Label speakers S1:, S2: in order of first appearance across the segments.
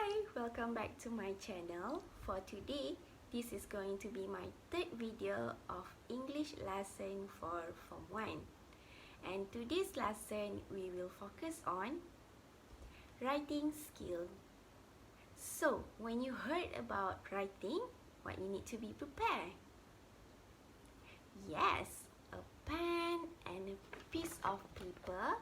S1: Hi, welcome back to my channel. For today, this is going to be my third video of English lesson for Form 1. And today's lesson, we will focus on writing skill. So, when you heard about writing, what you need to be prepared? Yes, a pen and a piece of paper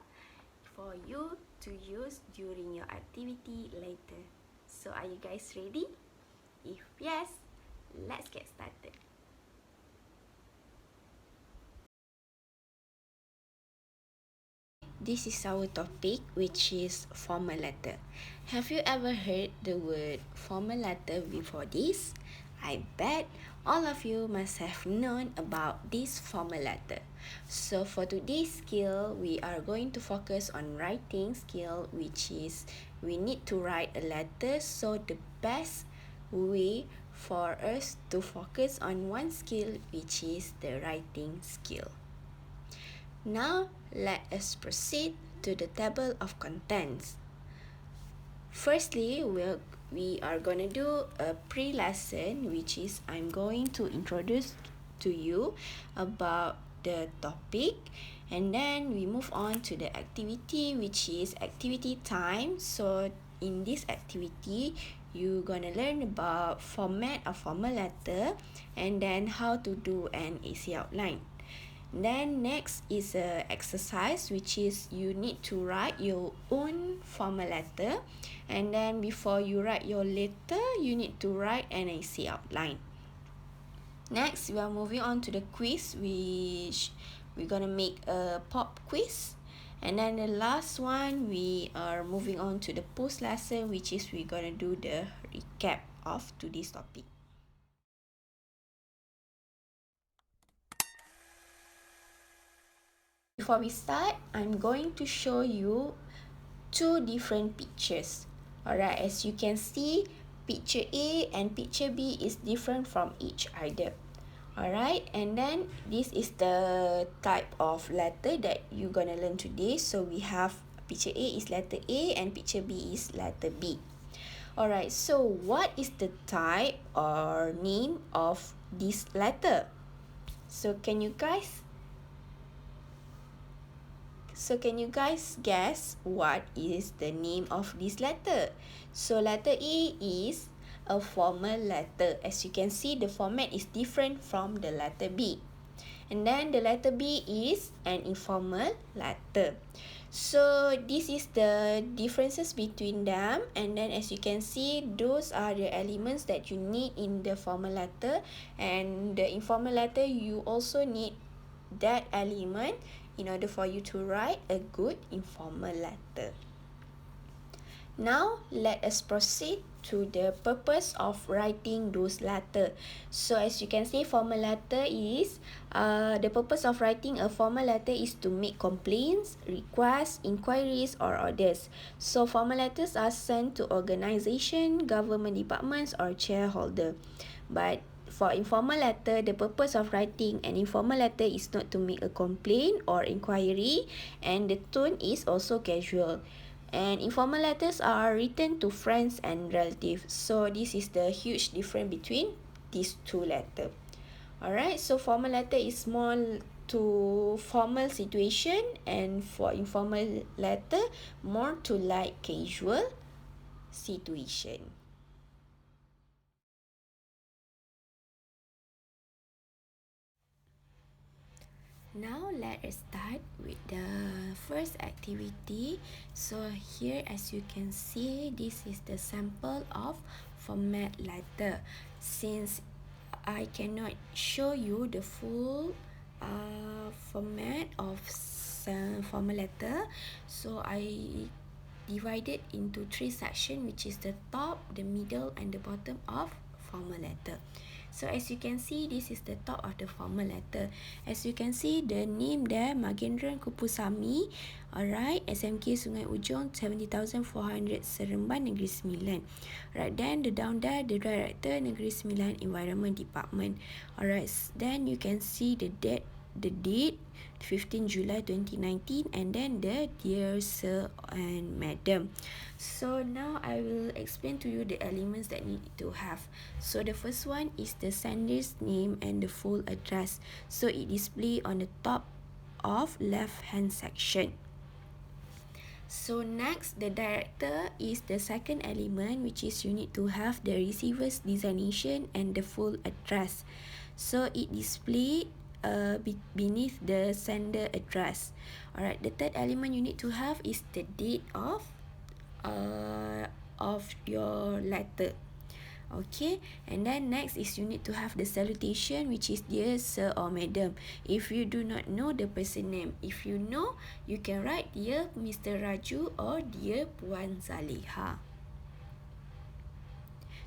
S1: for you to use during your activity later. So are you guys ready? If yes, let's get started. This is our topic, which is formal letter. Have you ever heard the word formal letter before this? I bet all of you must have known about this formal letter. So for today's skill, we are going to focus on writing skill, which is we need to write a letter. So the best way for us to focus on one skill, which is the writing skill. Now, let us proceed to the table of contents. Firstly, we are going to do a pre-lesson, which is I'm going to introduce to you about the topic, and then we move on to the activity, which is activity time. So in this activity, you're going to learn about format of formal letter and then how to do an AC outline. Then next is a exercise, which is you need to write your own formal letter, and then before you write your letter, you need to write an essay outline. Next, we are moving on to the quiz, which we're gonna make a pop quiz. And then the last one, we are moving on to the post lesson, which is we're gonna do the recap of today's topic. Before we start, I'm going to show you two different pictures. Alright, as you can see, picture A and picture B is different from each other. Alright, and then this is the type of letter that you're gonna learn today. So we have picture A is letter A and picture B is letter B. Alright, so what is the type or name of this letter? So can you guys guess what is the name of this letter? So letter A is a formal letter. As you can see, the format is different from the letter B. And then the letter B is an informal letter. So this is the differences between them. And then as you can see, those are the elements that you need in the formal letter. And the informal letter, you also need that element in order for you to write a good informal letter. Now, let us proceed to the purpose of writing those letters. So, as you can see, formal letter is, the purpose of writing a formal letter is to make complaints, requests, inquiries, or orders. So, formal letters are sent to organization, government departments, or shareholder. But for informal letter, the purpose of writing an informal letter is not to make a complaint or inquiry, and the tone is also casual. And informal letters are written to friends and relatives. So this is the huge difference between these two letters. Alright, so formal letter is more to formal situation, and for informal letter, more to like casual situation. Now let us start with the first activity. So here, as you can see, this is the sample of format letter. Since I cannot show you the full format of formal letter, so I divided into three sections, which is the top, the middle, and the bottom of formal letter. So as you can see, this is the top of the formal letter. As you can see, the name there, Magendran Kupusami. Alright, SMK Sungai Ujong, 70,400 Seremban, Negeri Sembilan. Right, then the down there, the director, Negeri Sembilan Environment Department. Alright, then you can see the date the date 15 July 2019 and then the dear sir and madam. So now I will explain to you the elements that need to have. So the first one is the sender's name and the full address. So it display on the top of left hand section. So next, the director is the second element, which is you need to have the receiver's designation and the full address. So it display beneath the sender address. Alright, the third element you need to have is the date of your letter. Okay, and then next is you need to have the salutation, which is dear sir or madam. If you do not know the person name, if you know, you can write dear Mr. Raju or dear Puan Zaliha.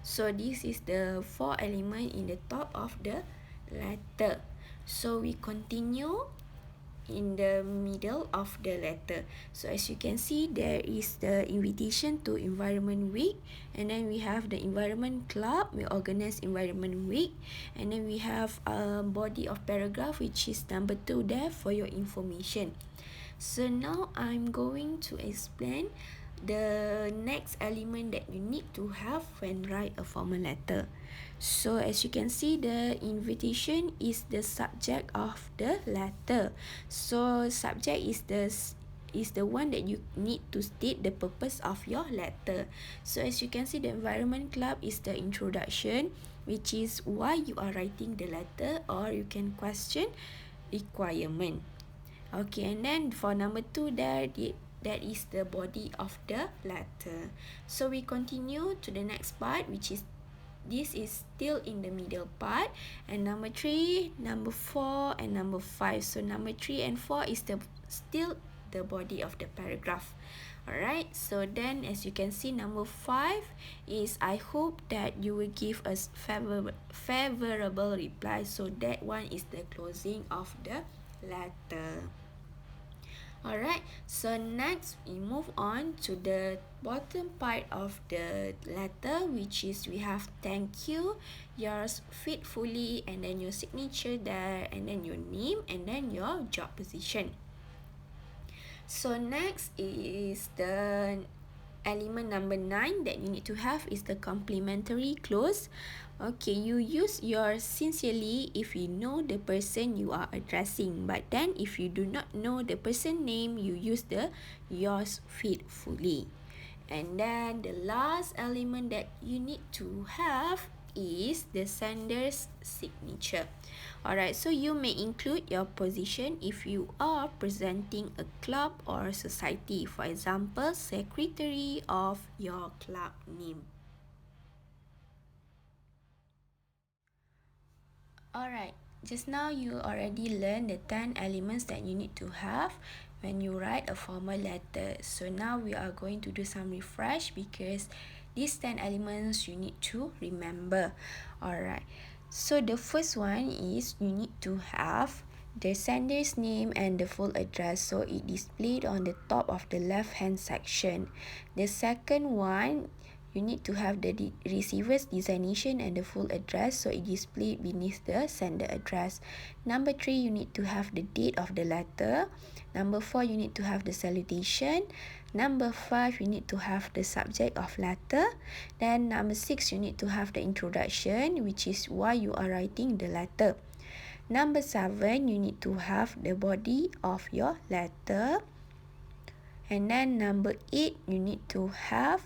S1: So this is the 4 element in the top of the letter. So we continue in the middle of the letter. So as you can see, there is the invitation to Environment Week, and then we have the Environment Club, we organize Environment Week, and then we have a body of paragraph, which is number 2 there for your information. So now I'm going to explain the next element that you need to have when write a formal letter. So as you can see, the invitation is the subject of the letter. So subject is the one that you need to state the purpose of your letter. So as you can see, the Environment Club is the introduction, which is why you are writing the letter, or you can question requirement. Okay, and then for number 2 there, that is the body of the letter. So we continue to the next part, which is this is still in the middle part, and number 3, number 4, and number 5. So number 3 and 4 is still the body of the paragraph. Alright, so then as you can see, number 5 is I hope that you will give us favorable reply. So that one is the closing of the letter. Alright, so next we move on to the bottom part of the letter, which is we have thank you, yours faithfully, and then your signature there, and then your name, and then your job position. So next is the element number 9 that you need to have is the complementary close. Okay, you use your sincerely if you know the person you are addressing, but then if you do not know the person name, you use the yours faithfully. And then the last element that you need to have is the sender's signature. Alright, so you may include your position if you are presenting a club or society. For example, secretary of your club name. Alright, just now you already learned the 10 elements that you need to have when you write a formal letter. So now we are going to do some refresh because these 10 elements you need to remember. Alright, so the first one is you need to have the sender's name and the full address, so it displayed on the top of the left hand section. The second one, you need to have the receiver's designation and the full address, so it displayed beneath the sender address. Number 3, you need to have the date of the letter. Number 4, you need to have the salutation. Number 5, you need to have the subject of letter. Then number 6, you need to have the introduction, which is why you are writing the letter. Number 7, you need to have the body of your letter. And then number 8, you need to have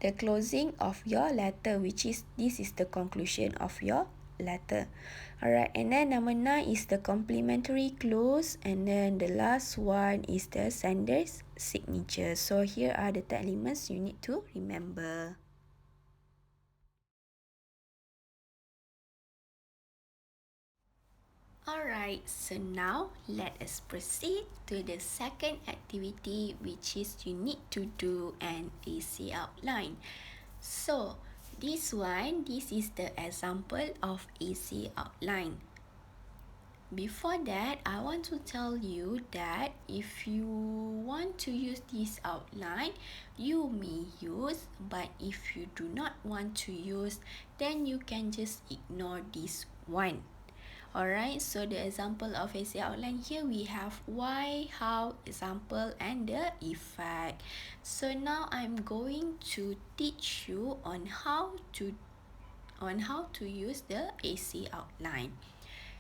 S1: the closing of your letter, which is this is the conclusion of your letter. Alright, and then number 9 is the complementary close, and then the last one is the sender's signature. So here are the 10 elements you need to remember. Alright, so now let us proceed to the second activity, which is you need to do an essay outline. So this is the example of essay outline. Before that, I want to tell you that if you want to use this outline, you may use, but if you do not want to use, then you can just ignore this one. Alright, so the example of essay outline here we have why, how, example, and the effect. So now I'm going to teach you on how to use the essay outline.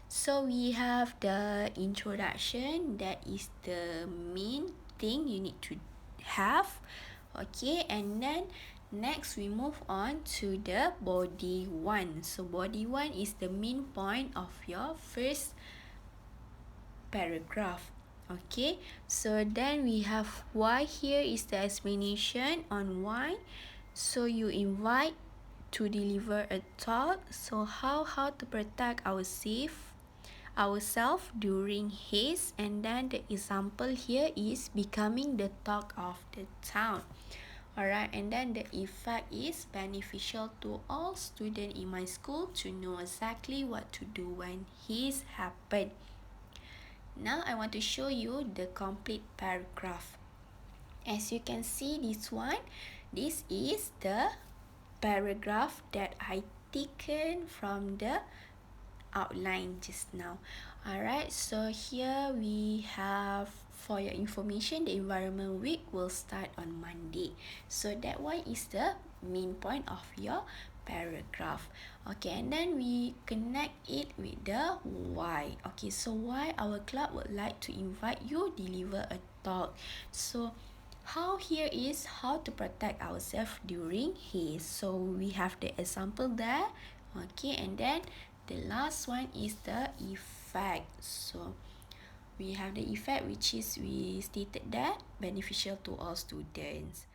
S1: So we have the introduction, that is the main thing you need to have. Okay, and then next we move on to the body 1. So body 1 is the main point of your first paragraph. Okay, so then we have why. Here is the explanation on why. So you invite to deliver a talk. So how to protect ourselves during haze, and then the example here is becoming the talk of the town. Alright, and then the effect is beneficial to all students in my school to know exactly what to do when haze happen. Now I want to show you the complete paragraph. As you can see, this is the paragraph that I taken from the outline just now. Alright, so here we have, for your information, the environment week will start on Monday. So that one is the main point of your paragraph. Okay, and then we connect it with the why. Okay, so why our club would like to invite you deliver a talk. So how here is how to protect ourselves during haze. So we have the example there. Okay, and then the last one is the effect. So we have the effect, which is we stated that beneficial to all students.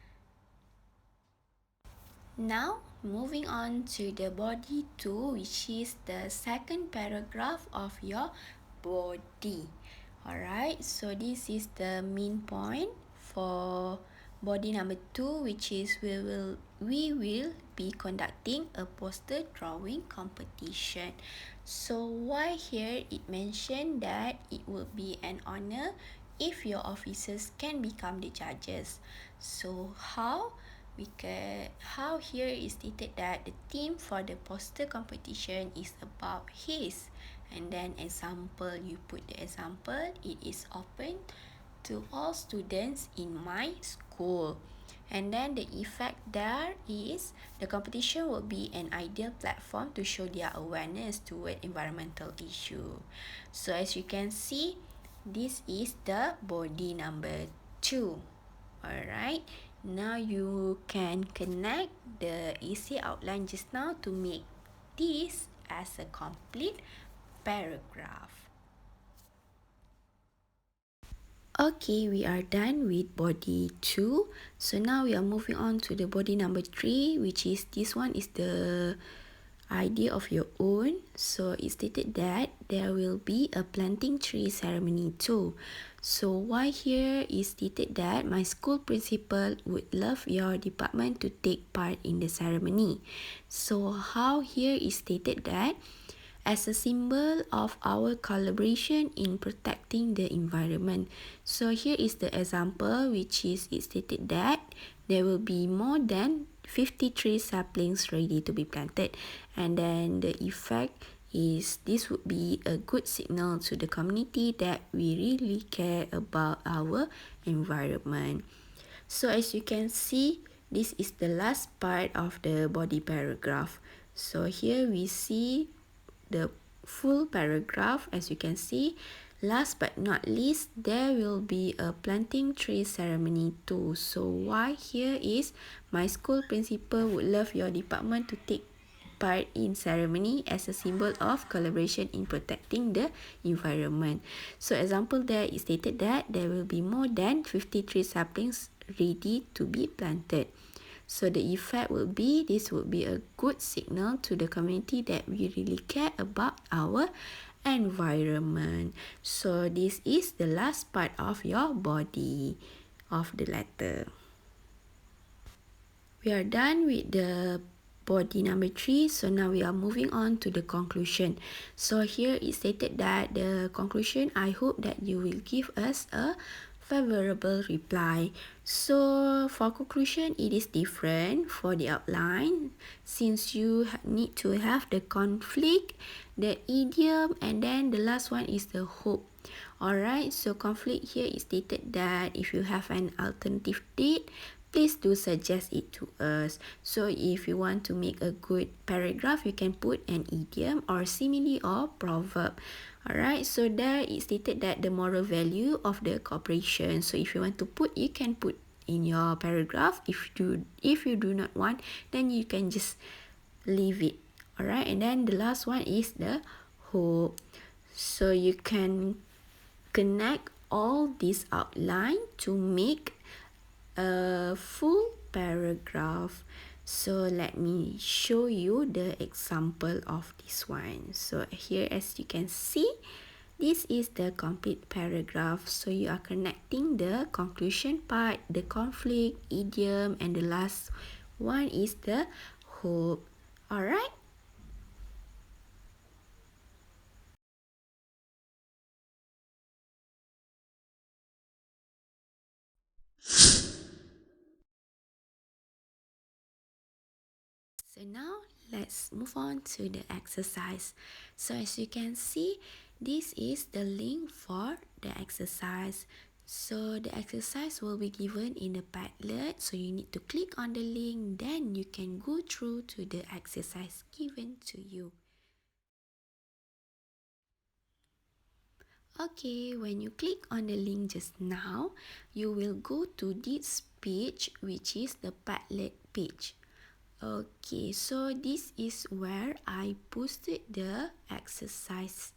S1: Now moving on to the body 2, which is the second paragraph of your body. Alright, so this is the main point for body number 2, which is we will be conducting a poster drawing competition. So why here it mentioned that it will be an honor if your officers can become the judges. So how here is stated that the theme for the poster competition is about haze, and then example, you put the example, it is open to all students in my school. And then the effect there is the competition will be an ideal platform to show their awareness toward environmental issue. So as you can see, this is the body number 2. Alright, now you can connect the essay outline just now to make this as a complete paragraph. Okay, we are done with body 2. So now we are moving on to the body number 3, which is this one is the idea of your own. So it stated that there will be a planting tree ceremony too. So why here is stated that my school principal would love your department to take part in the ceremony. So how here is stated that as a symbol of our collaboration in protecting the environment. So here is the example, which is it stated that there will be more than 53 saplings ready to be planted, and then the effect is this would be a good signal to the community that we really care about our environment. So as you can see, this is the last part of the body paragraph. So here we see the full paragraph. As you can see, last but not least, there will be a planting tree ceremony too. So why here is my school principal would love your department to take part in ceremony as a symbol of collaboration in protecting the environment. So example there is stated that there will be more than 53 saplings ready to be planted. So the effect will be, this would be a good signal to the community that we really care about our environment. So this is the last part of your body of the letter. We are done with the body number 3. So now we are moving on to the conclusion. So here it stated that the conclusion, I hope that you will give us a favorable reply. So for conclusion, it is different for the outline since you need to have the conflict, the idiom, and then the last one is the hope. Alright, so conflict here is stated that if you have an alternative date, please do suggest it to us. So if you want to make a good paragraph, you can put an idiom or simile or proverb. Alright, so there it stated that the moral value of the cooperation. So if you want to put, you can put in your paragraph. If you do not want, then you can just leave it. Alright, and then the last one is the hope. So you can connect all this outline to make a full paragraph. So let me show you the example of this one. So here, as you can see, this is the complete paragraph. So you are connecting the conclusion part, the conflict, idiom, and the last one is the hope. Alright? So now let's move on to the exercise. So as you can see, this is the link for the exercise. So the exercise will be given in the Padlet. So you need to click on the link, then you can go through to the exercise given to you. Okay, when you click on the link just now, you will go to this page, which is the Padlet page. Okay, so this is where I posted the exercise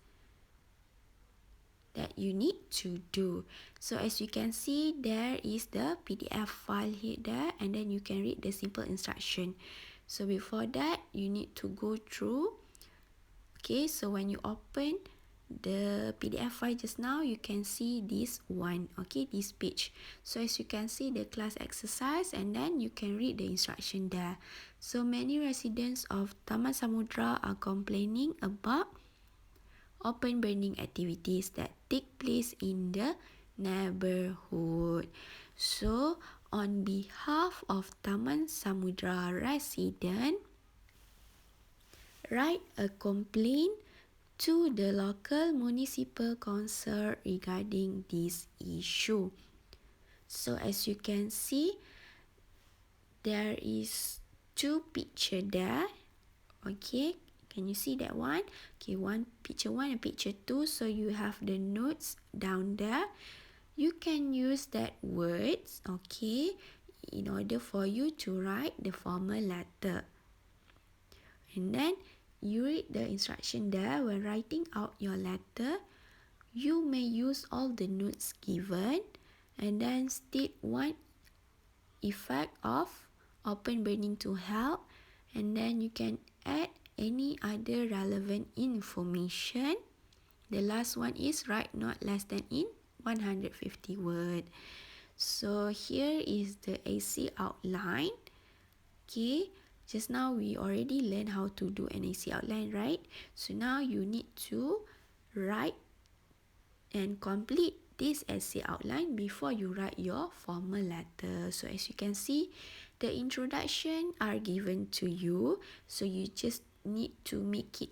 S1: that you need to do. So as you can see, there is the PDF file here there, and then you can read the simple instruction. So before that, you need to go through. Okay, so when you open the PDF file just now, you can see this one, okay, this page. So as you can see, the class exercise, and then you can read the instruction there. So many residents of Taman Samudra are complaining about open burning activities that take place in the neighborhood. So on behalf of Taman Samudra resident, write a complaint to the local municipal council regarding this issue. So as you can see, there is two picture there. Okay, can you see that one? Okay, picture 1 and picture 2. So you have the notes down there. You can use that words, okay, in order for you to write the formal letter. And then you read the instruction there. When writing out your letter, you may use all the notes given and then state one effect of open burning to help, and then you can add any other relevant information. The last one is write not less than in 150 word. So here is the AC outline. Okay, just now we already learned how to do an AC outline, right? So now you need to write and complete this essay outline before you write your formal letter. So as you can see, the introduction are given to you. So you just need to make it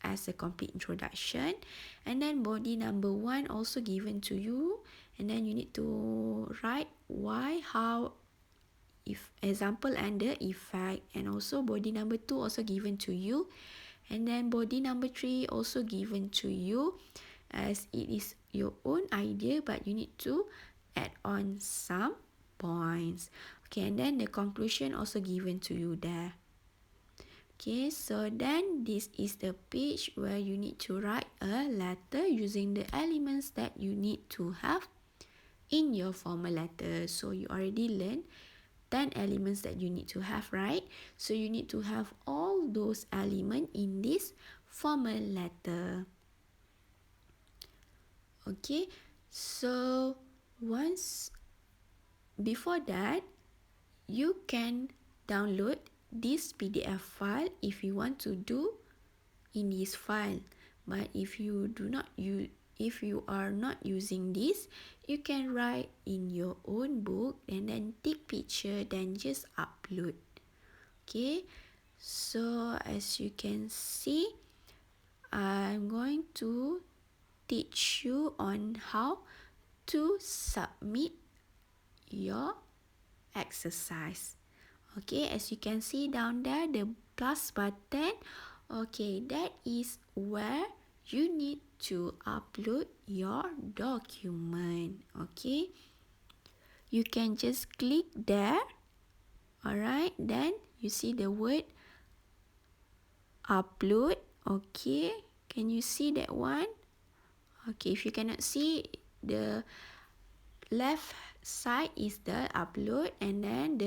S1: as a complete introduction. And then body number 1 also given to you. And then you need to write why, how, if example and the effect. And also body number 2 also given to you. And then body number 3 also given to you, as it is your own idea, but you need to add on some points. Okay, and then the conclusion also given to you there. Okay, so then this is the page where you need to write a letter using the elements that you need to have in your formal letter. So you already learned 10 elements that you need to have, right? So you need to have all those elements in this formal letter. Okay, so once before that, you can download this PDF file if you want to do in this file. But if you do not if you are not using this, you can write in your own book and then take picture, then just upload. Okay, so as you can see, I'm going to teach you on how to submit your exercise. Okay, as you can see down there, the plus button, okay, that is where you need to upload your document. Okay, you can just click there. Alright, then you see the word upload. Okay, can you see that one? Okay, if you cannot see, the left side is the upload, and then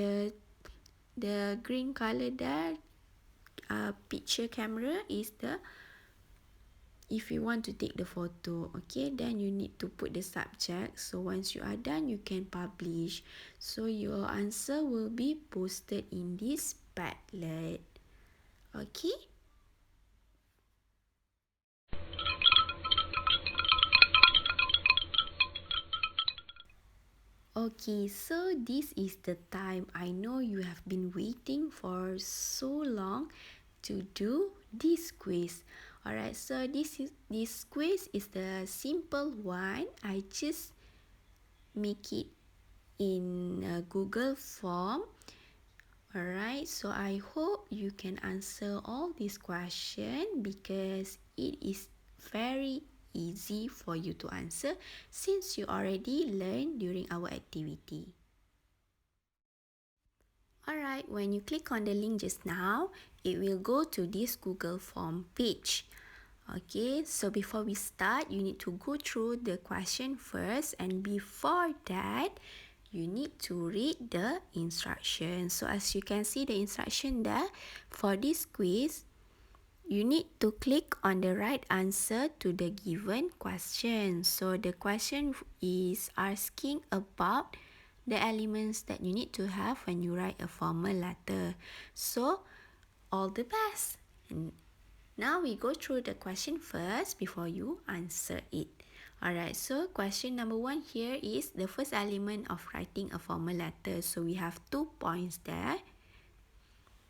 S1: the green color there, picture camera is the if you want to take the photo. Okay, then you need to put the subject. So once you are done, you can publish. So your answer will be posted in this Padlet. Okay. Okay, so this is the time. I know you have been waiting for so long to do this quiz. Alright, so this quiz is the simple one. I just make it in a Google form. Alright, so I hope you can answer all these questions because it is very easy for you to answer since you already learned during our activity. Alright, when you click on the link just now, it will go to this Google form page. Okay, so before we start, you need to go through the question first, and before that, you need to read the instructions. So as you can see the instruction there, for this quiz, you need to click on the right answer to the given question. So the question is asking about the elements that you need to have when you write a formal letter. So all the best. And now we go through the question first before you answer it. Alright, so question number 1 here is the first element of writing a formal letter. So we have 2 points there.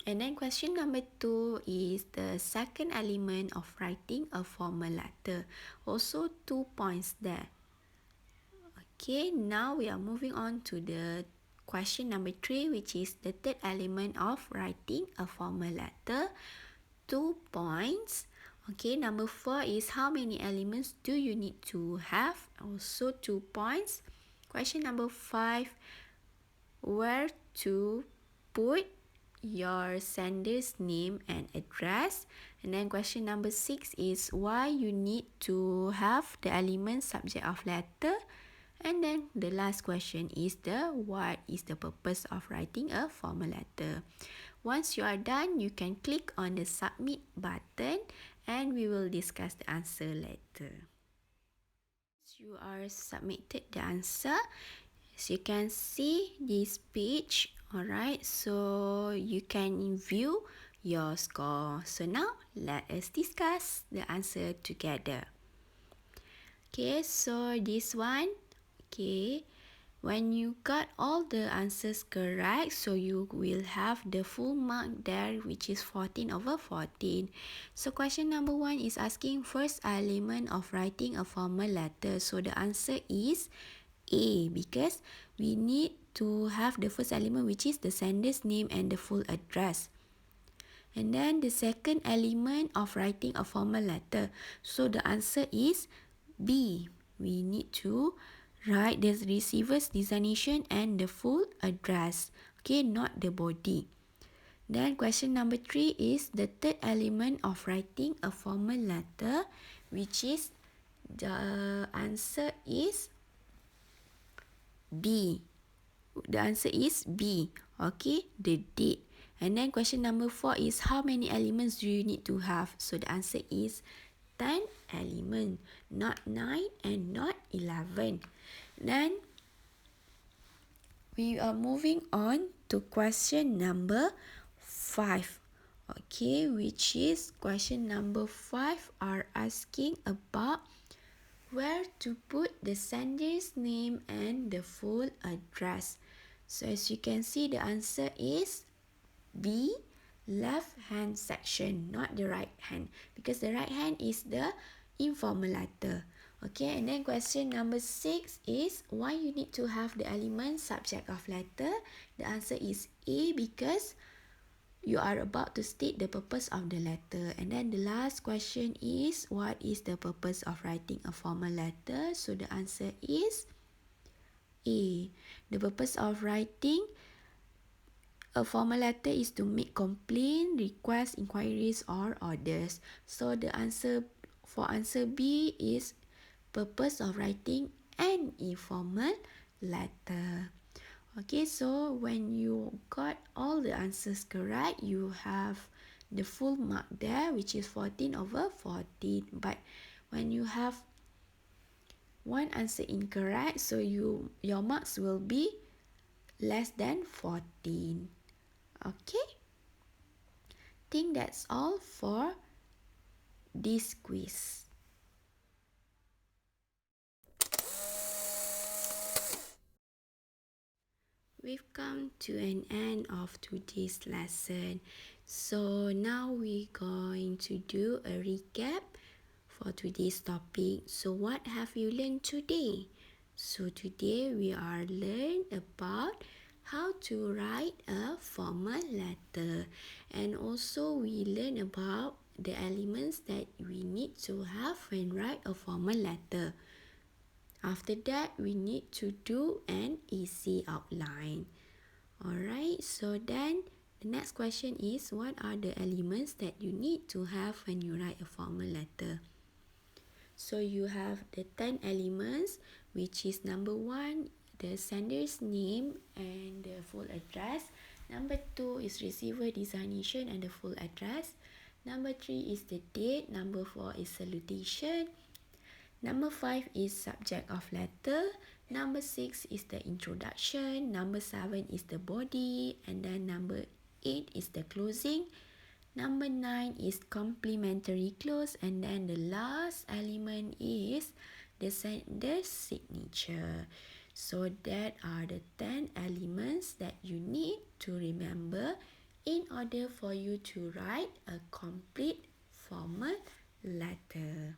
S1: And then question number 2 is the second element of writing a formal letter. Also 2 points there. Okay, now we are moving on to the question number 3, which is the third element of writing a formal letter. 2 points. Okay, number 4 is how many elements do you need to have? Also 2 points. Question number 5, where to put your sender's name and address. And then question number 6 is why you need to have the element subject of letter. And then the last question is what is the purpose of writing a formal letter. Once you are done, you can click on the submit button and we will discuss the answer later. You are submitted the answer. As you can see this page, alright, so you can view your score. So now let us discuss the answer together. Okay, so this one, okay, when you got all the answers correct, so you will have the full mark there, which is 14/14. So question number 1 is asking first element of writing a formal letter. So the answer is A, because we need to have the first element, which is the sender's name and the full address. And then the second element of writing a formal letter. So the answer is B. We need to write the receiver's designation and the full address. Okay, not the body. Then question number 3 is the third element of writing a formal letter, which is the answer is B. The answer is B. Okay, the date. And then question number 4 is how many elements do you need to have? So the answer is 10 element, not 9 and not 11. Then we are moving on to question number 5. Okay, which is question number 5 are asking about where to put the sender's name and the full address. So as you can see, the answer is B, left hand section, not the right hand, because the right hand is the informal letter. Okay, and then question number 6 is why you need to have the element subject of letter. The answer is A, because you are about to state the purpose of the letter. And then the last question is what is the purpose of writing a formal letter? So the answer is A. The purpose of writing a formal letter is to make complaint, requests, inquiries or orders. So the answer for answer B is purpose of writing an informal letter. Okay, so when you got all the answers correct, you have the full mark there, which is 14 over 14. But when you have one answer incorrect, so your marks will be less than 14. Okay, think that's all for this quiz. We've come to an end of today's lesson. So now we're going to do a recap for today's topic. So what have you learned today? So today we are learn about how to write a formal letter, and also we learn about the elements that we need to have when write a formal letter. After that, we need to do an easy outline. Alright, so then the next question is what are the elements that you need to have when you write a formal letter? So you have the 10 elements, which is number 1, the sender's name and the full address. Number 2 is receiver designation and the full address. Number 3 is the date. Number 4 is salutation. Number 5 is subject of letter. Number 6 is the introduction. Number 7 is the body. And then number 8 is the closing. Number 9 is complementary close. And then the last element is the sender's signature. So that are the 10 elements that you need to remember in order for you to write a complete formal letter.